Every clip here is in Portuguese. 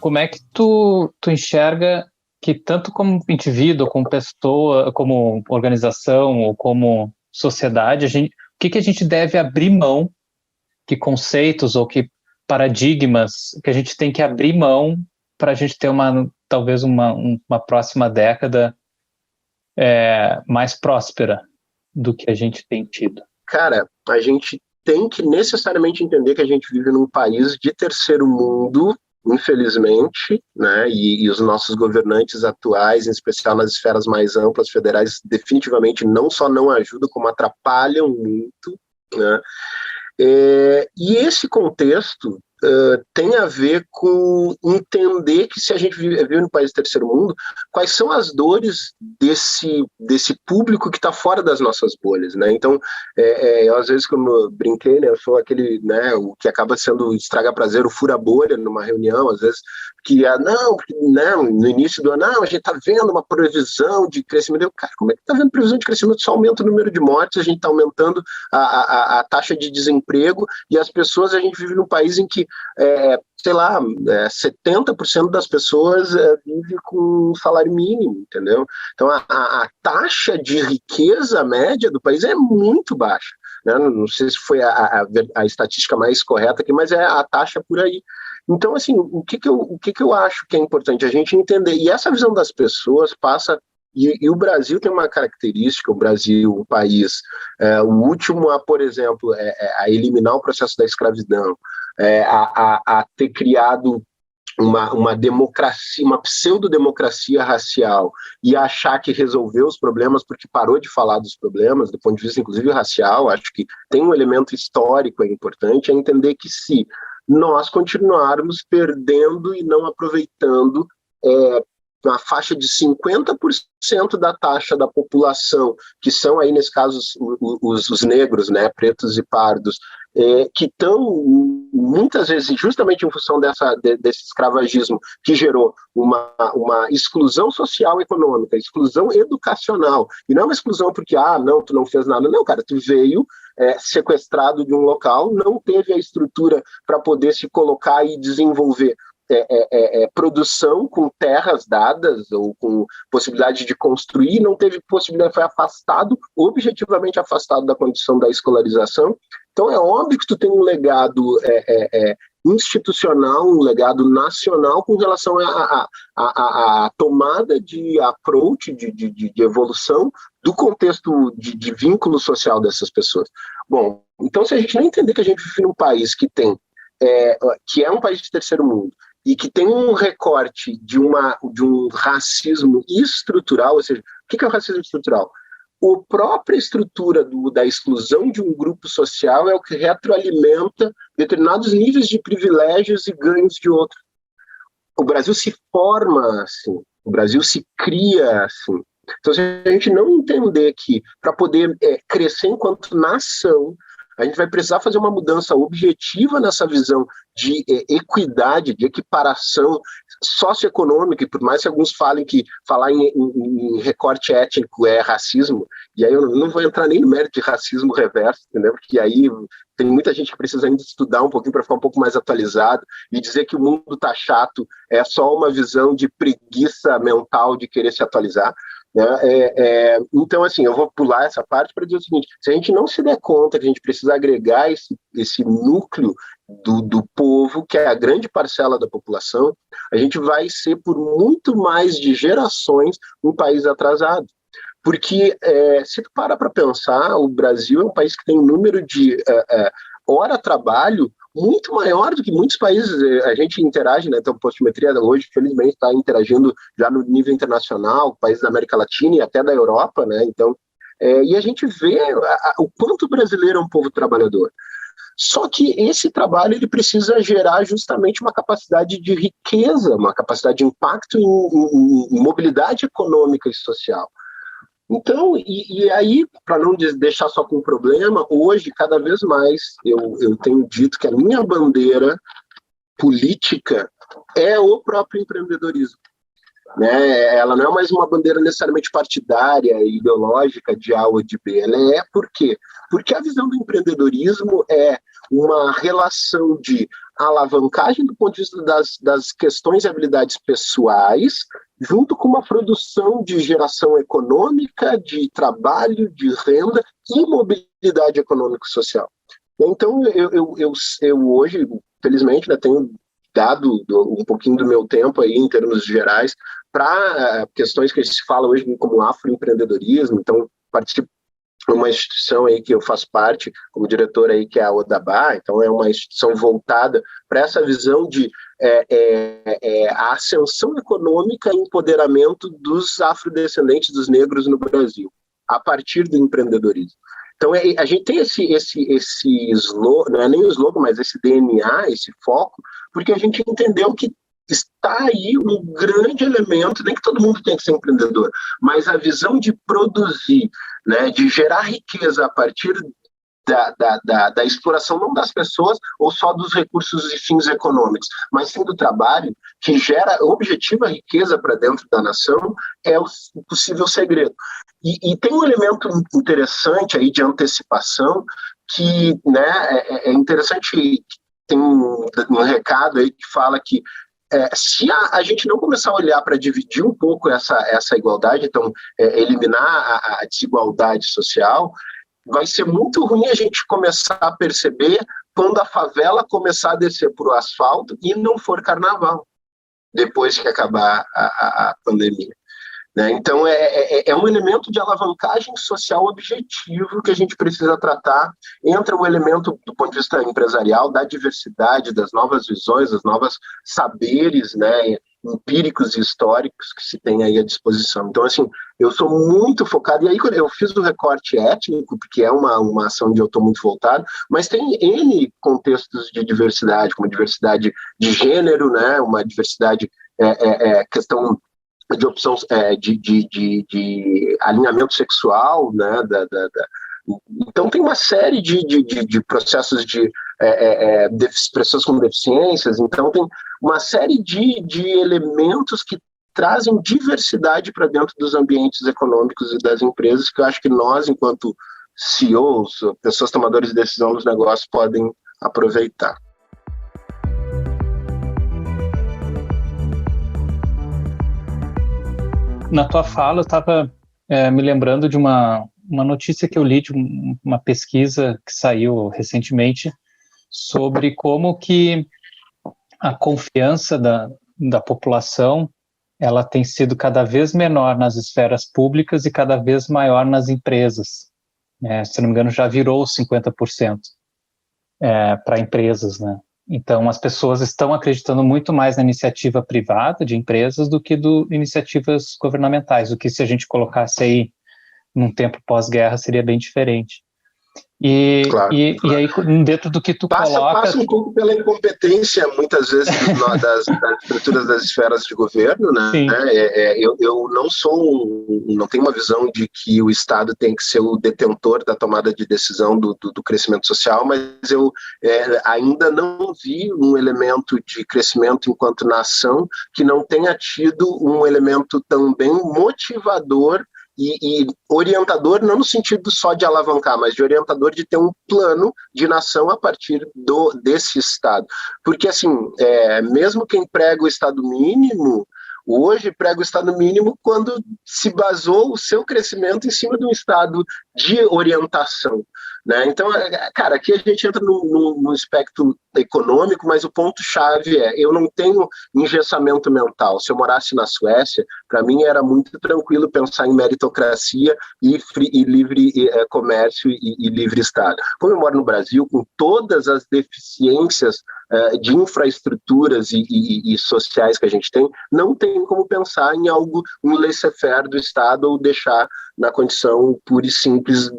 como é que tu enxerga que tanto como indivíduo, como pessoa, como organização ou como sociedade, o que a gente deve abrir mão, que conceitos ou que paradigmas que a gente tem que abrir mão para a gente ter talvez uma próxima década mais próspera do que a gente tem tido? Cara, a gente tem que necessariamente entender que a gente vive num país de terceiro mundo, infelizmente, né? E os nossos governantes atuais, em especial nas esferas mais amplas, federais, definitivamente não só não ajudam, como atrapalham muito, né? E esse contexto tem a ver com entender que se a gente vive no país do terceiro mundo, quais são as dores desse público que está fora das nossas bolhas, né? Então, eu, às vezes, como eu brinquei, né, eu sou aquele, né, o que acaba sendo estraga prazer, o fura-bolha numa reunião, às vezes, que porque, né, no início do ano, a gente está vendo uma previsão de crescimento. Cara, como é que está vendo previsão de crescimento? Só aumenta o número de mortes, a gente está aumentando a taxa de desemprego, e as pessoas, a gente vive num país em que, sei lá, 70% das pessoas vive com salário mínimo, entendeu? Então, a taxa de riqueza média do país é muito baixa, né? Não sei se foi a estatística mais correta aqui, mas é a taxa por aí. Então, assim, o que eu acho que é importante a gente entender? E essa visão das pessoas passa. E o Brasil tem uma característica, o Brasil, um país, o último a, por exemplo, a eliminar o processo da escravidão, a ter criado uma democracia, uma pseudo-democracia racial, e achar que resolveu os problemas porque parou de falar dos problemas, do ponto de vista, inclusive, racial. Acho que tem um elemento histórico importante, é entender que se nós continuarmos perdendo e não aproveitando na faixa de 50% da taxa da população, que são aí, nesse caso, os negros, né, pretos e pardos, que estão, muitas vezes, justamente em função desse escravagismo, que gerou uma exclusão social e econômica, exclusão educacional, e não é uma exclusão porque, não, tu não fez nada, não, cara, tu veio sequestrado de um local, não teve a estrutura para poder se colocar e desenvolver produção com terras dadas ou com possibilidade de construir, não teve possibilidade, foi afastado, objetivamente afastado da condição da escolarização. Então é óbvio que tu tem um legado institucional, um legado nacional com relação à tomada de approach, de evolução do contexto de vínculo social dessas pessoas. Bom, então se a gente não entender que a gente vive num país que tem que é um país de terceiro mundo, e que tem um recorte de um racismo estrutural, ou seja, o que é o racismo estrutural? A própria estrutura da exclusão de um grupo social é o que retroalimenta determinados níveis de privilégios e ganhos de outros. O Brasil se forma assim, o Brasil se cria assim. Então, se a gente não entender que, para poder crescer enquanto nação, a gente vai precisar fazer uma mudança objetiva nessa visão de equidade, de equiparação socioeconômica, e por mais que alguns falem que falar em recorte étnico é racismo, e aí eu não vou entrar nem no mérito de racismo reverso, entendeu? Porque aí tem muita gente que precisa ainda estudar um pouquinho para ficar um pouco mais atualizado, e dizer que o mundo está chato é só uma visão de preguiça mental de querer se atualizar. Então, assim, eu vou pular essa parte para dizer o seguinte: se a gente não se der conta que a gente precisa agregar esse núcleo do povo, que é a grande parcela da população, a gente vai ser, por muito mais de gerações, um país atrasado. Porque, se tu para pensar, o Brasil é um país que tem um número de hora-trabalho muito maior do que muitos países. A gente interage, né? Então, a Postimetria hoje, felizmente, está interagindo já no nível internacional, países da América Latina e até da Europa, né? Então, e a gente vê o quanto o brasileiro é um povo trabalhador. Só que esse trabalho ele precisa gerar justamente uma capacidade de riqueza, uma capacidade de impacto em mobilidade econômica e social. Então, e aí, para não deixar só com problema, hoje, cada vez mais, eu tenho dito que a minha bandeira política é o próprio empreendedorismo. Né? Ela não é mais uma bandeira necessariamente partidária, ideológica, de A ou de B. Ela por quê? Porque a visão do empreendedorismo é uma relação de a alavancagem do ponto de vista das questões e habilidades pessoais, junto com uma produção de geração econômica, de trabalho, de renda e mobilidade econômico-social. Então, eu hoje, felizmente, né, tenho dado um pouquinho do meu tempo aí, em termos gerais, para questões que se fala hoje como afroempreendedorismo. Então, participo de uma instituição aí que eu faço parte como diretor aí, que é a Odabá. Então, é uma instituição voltada para essa visão de a ascensão econômica e empoderamento dos afrodescendentes, dos negros no Brasil, a partir do empreendedorismo. Então, a gente tem esse slogan, não é nem o slogan, mas esse DNA, esse foco, porque a gente entendeu que está aí um grande elemento, nem que todo mundo tem que ser empreendedor, mas a visão de produzir, né, de gerar riqueza a partir da exploração não das pessoas ou só dos recursos e fins econômicos, mas sim do trabalho, que gera objetiva riqueza para dentro da nação, é o possível segredo. E tem um elemento interessante aí de antecipação que, né, é interessante, tem um recado aí que fala que se a gente não começar a olhar para dividir um pouco essa igualdade, então eliminar a desigualdade social, vai ser muito ruim a gente começar a perceber quando a favela começar a descer para o asfalto e não for carnaval, depois que acabar a pandemia. Né? Então, é um elemento de alavancagem social objetivo que a gente precisa tratar. Entra o elemento do ponto de vista empresarial, da diversidade, das novas visões, dos novos saberes, né, empíricos e históricos que se tem aí à disposição. Então, assim, eu sou muito focado, e aí eu fiz o recorte étnico, porque é uma ação onde eu estou muito voltado, mas tem N contextos de diversidade, como diversidade de gênero, né, uma diversidade, questão de opção de alinhamento sexual, né, então tem uma série de processos de pessoas com deficiências. Então tem uma série de elementos que trazem diversidade para dentro dos ambientes econômicos e das empresas, que eu acho que nós, enquanto CEOs, pessoas tomadoras de decisão nos negócios, podem aproveitar. Na tua fala, eu estava me lembrando de uma notícia que eu li de uma pesquisa que saiu recentemente sobre como que a confiança da população ela tem sido cada vez menor nas esferas públicas e cada vez maior nas empresas. Se não me engano, já virou 50% para empresas, né? Então, as pessoas estão acreditando muito mais na iniciativa privada de empresas do que iniciativas governamentais, o que, se a gente colocasse aí num tempo pós-guerra, seria bem diferente. Claro. E aí, dentro do que tu coloca... Passa um pouco pela incompetência, muitas vezes, das estruturas das esferas de governo, né? Eu não tenho uma visão de que o Estado tem que ser o detentor da tomada de decisão do crescimento social, mas eu ainda não vi um elemento de crescimento enquanto nação que não tenha tido um elemento também motivador e orientador, não no sentido só de alavancar, mas de orientador de ter um plano de nação a partir desse Estado. Porque, assim, mesmo quem prega o Estado mínimo, hoje prega o Estado mínimo quando se basou o seu crescimento em cima de um Estado de orientação. Né? Então, cara, aqui a gente entra no espectro econômico, mas o ponto-chave eu não tenho engessamento mental. Se eu morasse na Suécia, para mim era muito tranquilo pensar em meritocracia e livre comércio e livre Estado. Como eu moro no Brasil, com todas as deficiências de infraestruturas e sociais que a gente tem, não tem como pensar em algo, um laissez-faire do Estado ou deixar na condição pura e simples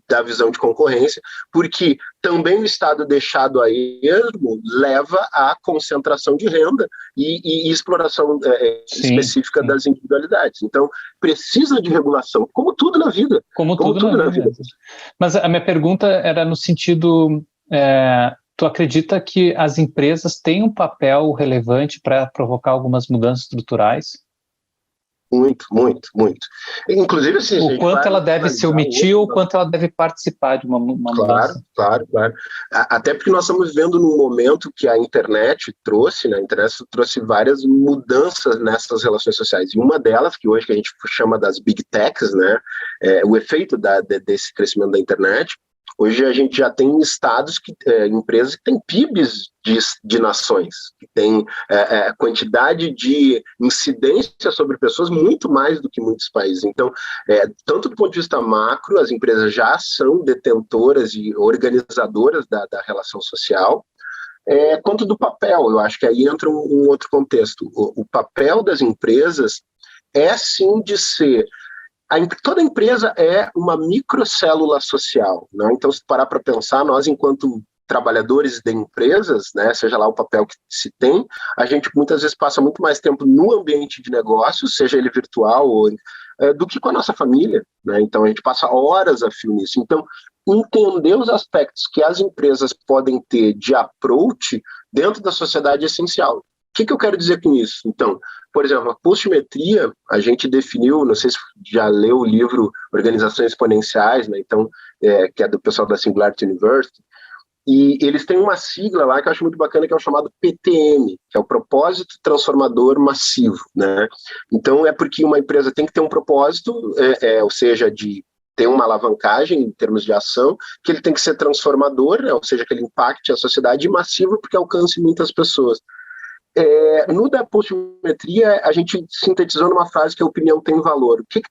da visão de concorrência, porque também o Estado deixado a ermo leva à concentração de renda e exploração específica das individualidades. Então, precisa de regulação, como tudo na vida. Como tudo na vida. Mas a minha pergunta era no sentido... tu acredita que as empresas têm um papel relevante para provocar algumas mudanças estruturais? Muito, muito, muito. Inclusive, assim, o quanto ela deve se omitir ou o quanto ela deve participar de uma mudança. Claro. Até porque nós estamos vivendo num momento que a internet trouxe, né? A internet trouxe várias mudanças nessas relações sociais. E uma delas, que hoje que a gente chama das big techs, né? O efeito desse crescimento da internet. Hoje a gente já tem estados, empresas que têm PIBs de nações, que têm quantidade de incidência sobre pessoas muito mais do que muitos países. Então, tanto do ponto de vista macro, as empresas já são detentoras e organizadoras da relação social, quanto do papel. Eu acho que aí entra um outro contexto. O papel das empresas é sim de ser... Toda empresa é uma microcélula social, né? Então, se parar para pensar, nós, enquanto trabalhadores de empresas, né, seja lá o papel que se tem, a gente muitas vezes passa muito mais tempo no ambiente de negócios, seja ele virtual do que com a nossa família, né? Então, a gente passa horas a fio nisso. Então, entender os aspectos que as empresas podem ter de approach dentro da sociedade é essencial. O que eu quero dizer com isso? Então, por exemplo, a Postmetria, a gente definiu, não sei se já leu o livro Organizações Exponenciais, né? Então, que é do pessoal da Singularity University, e eles têm uma sigla lá que eu acho muito bacana, que é o chamado PTM, que é o Propósito Transformador Massivo, né? Então, é porque uma empresa tem que ter um propósito, ou seja, de ter uma alavancagem em termos de ação, que ele tem que ser transformador, né? Ou seja, que ele impacte a sociedade, e massivo porque alcance muitas pessoas. No da Postmetria, a gente sintetizou numa frase que a opinião tem valor. O que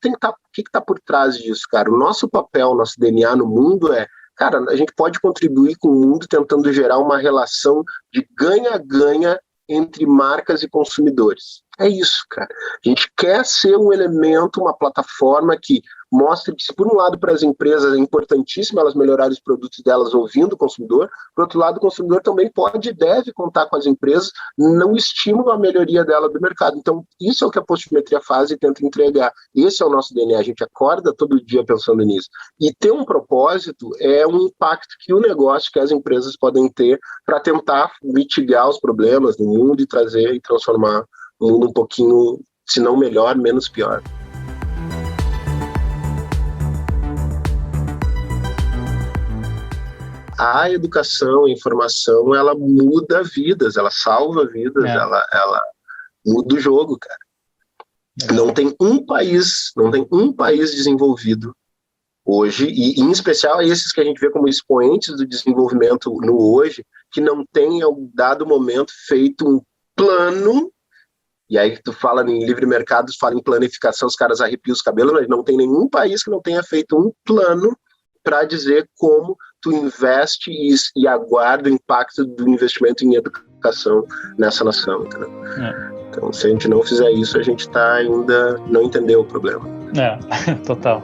tá por trás disso, cara? O nosso papel, nosso DNA no mundo cara, a gente pode contribuir com o mundo tentando gerar uma relação de ganha-ganha entre marcas e consumidores. É isso, cara. A gente quer ser um elemento, uma plataforma que mostre que, se por um lado para as empresas é importantíssimo elas melhorarem os produtos delas ouvindo o consumidor, por outro lado o consumidor também pode e deve contar com as empresas no estímulo à melhoria dela do mercado. Então, isso é o que a Postmetria faz e tenta entregar. Esse é o nosso DNA, a gente acorda todo dia pensando nisso. E ter um propósito é um impacto que o negócio, que as empresas podem ter para tentar mitigar os problemas do mundo e trazer e transformar o mundo um pouquinho, se não melhor, menos pior. A educação, a informação, ela muda vidas, ela salva vidas, ela muda o jogo, cara. Não tem um país desenvolvido hoje, e em especial esses que a gente vê como expoentes do desenvolvimento no hoje, que não tenha, em dado momento, feito um plano. E aí tu fala em livre mercado, fala em planificação, os caras arrepiam os cabelos, mas não tem nenhum país que não tenha feito um plano para dizer como tu investe e aguarda o impacto do investimento em educação nessa nação. Entendeu? Então, se a gente não fizer isso, a gente ainda não entendeu o problema. Total.